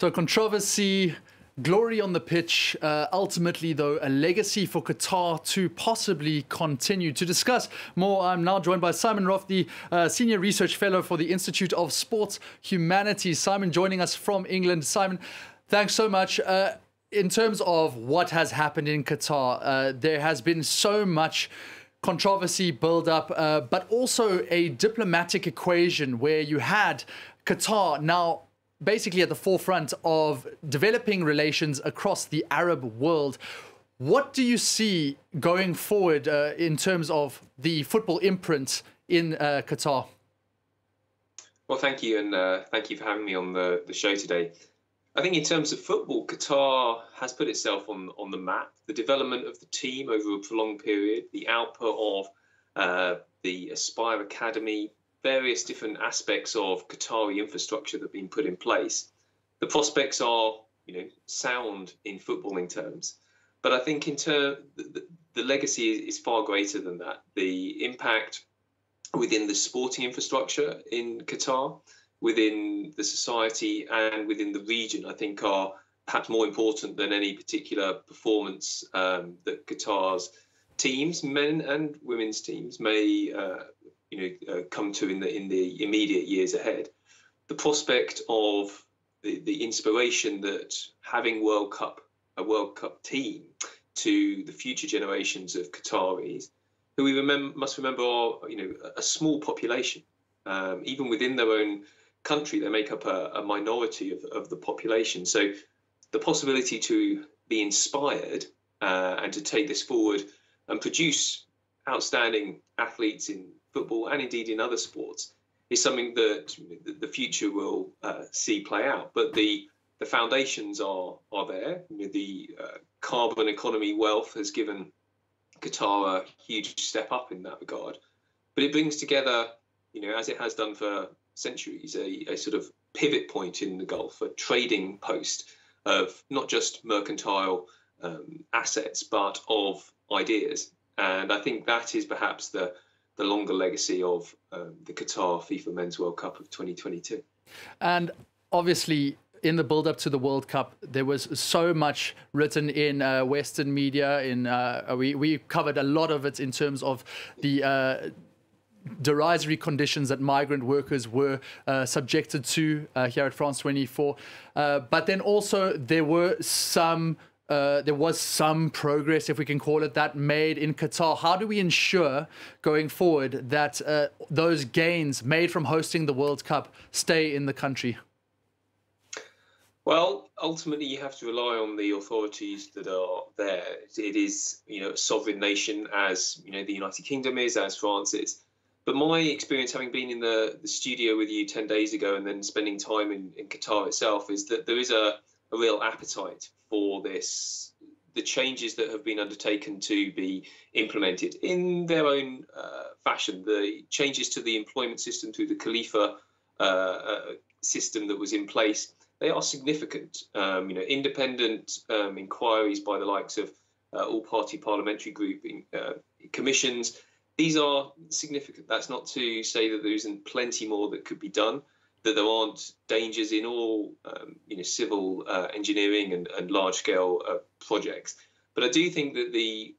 So controversy, glory on the pitch, ultimately, though, a legacy for Qatar to possibly continue. To discuss more, I'm now joined by Simon Rofe, the Senior Research Fellow for the Institute of Sports Humanities. Simon joining us from England. Simon, thanks so much. In terms of what has happened in Qatar, there has been so much controversy build up, but also a diplomatic equation where you had Qatar now basically at the forefront of developing relations across the Arab world. What do you see going forward in terms of the football imprint in Qatar? Well, thank you, and thank you for having me on the show today. I think in terms of football, Qatar has put itself on the map. The development of the team over a prolonged period, the output of the Aspire Academy, various different aspects of Qatari infrastructure that have been put in place. The prospects are, sound in footballing terms. But I think in the legacy is far greater than that. The impact within the sporting infrastructure in Qatar, within the society and within the region, I think are perhaps more important than any particular performance that Qatar's teams, men and women's teams, may come to in the immediate years ahead. The prospect of the inspiration that having a World Cup team to the future generations of Qataris, who we must remember are a small population. Even within their own country, they make up a minority of the population. So the possibility to be inspired and to take this forward and produce outstanding athletes in football and indeed in other sports is something that the future will see play out. But the foundations are there. The carbon economy wealth has given Qatar a huge step up in that regard. But it brings together, as it has done for centuries, a sort of pivot point in the Gulf, a trading post of not just mercantile assets, but of ideas. And I think that is perhaps the longer legacy of the Qatar FIFA Men's World Cup of 2022. And obviously, in the build-up to the World Cup, there was so much written in Western media. We covered a lot of it in terms of the derisory conditions that migrant workers were subjected to here at France 24. But then also there was some progress, if we can call it that, made in Qatar. How do we ensure going forward that those gains made from hosting the World Cup stay in the country? Well, ultimately, you have to rely on the authorities that are there. It is, a sovereign nation, as the United Kingdom is, as France is. But my experience, having been in the studio with you 10 days ago and then spending time in Qatar itself, is that there is a real appetite for the changes that have been undertaken to be implemented in their own fashion. The changes to the employment system through the Khalifa system that was in place, they are significant. Independent inquiries by the likes of all-party parliamentary group commissions, these are significant. That's not to say that there isn't plenty more that could be done, that there aren't dangers in all civil engineering and large-scale projects. But I do think that the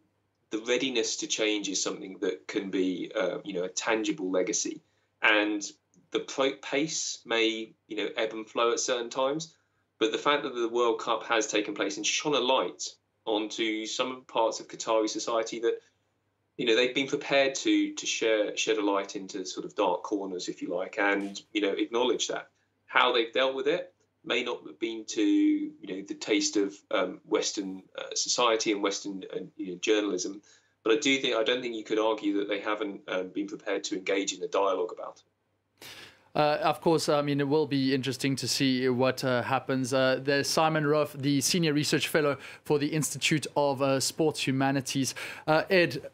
readiness to change is something that can be a tangible legacy. And the pace may ebb and flow at certain times, but the fact that the World Cup has taken place and shone a light onto some parts of Qatari society that they've been prepared to shed a light into sort of dark corners, if you like, and acknowledge that. How they've dealt with it may not have been to the taste of Western society and Western journalism, but I don't think you could argue that they haven't been prepared to engage in a dialogue about it. Of course, it will be interesting to see what happens. There's Simon Rofe, the Senior Research Fellow for the Institute of Sports Humanities. Ed,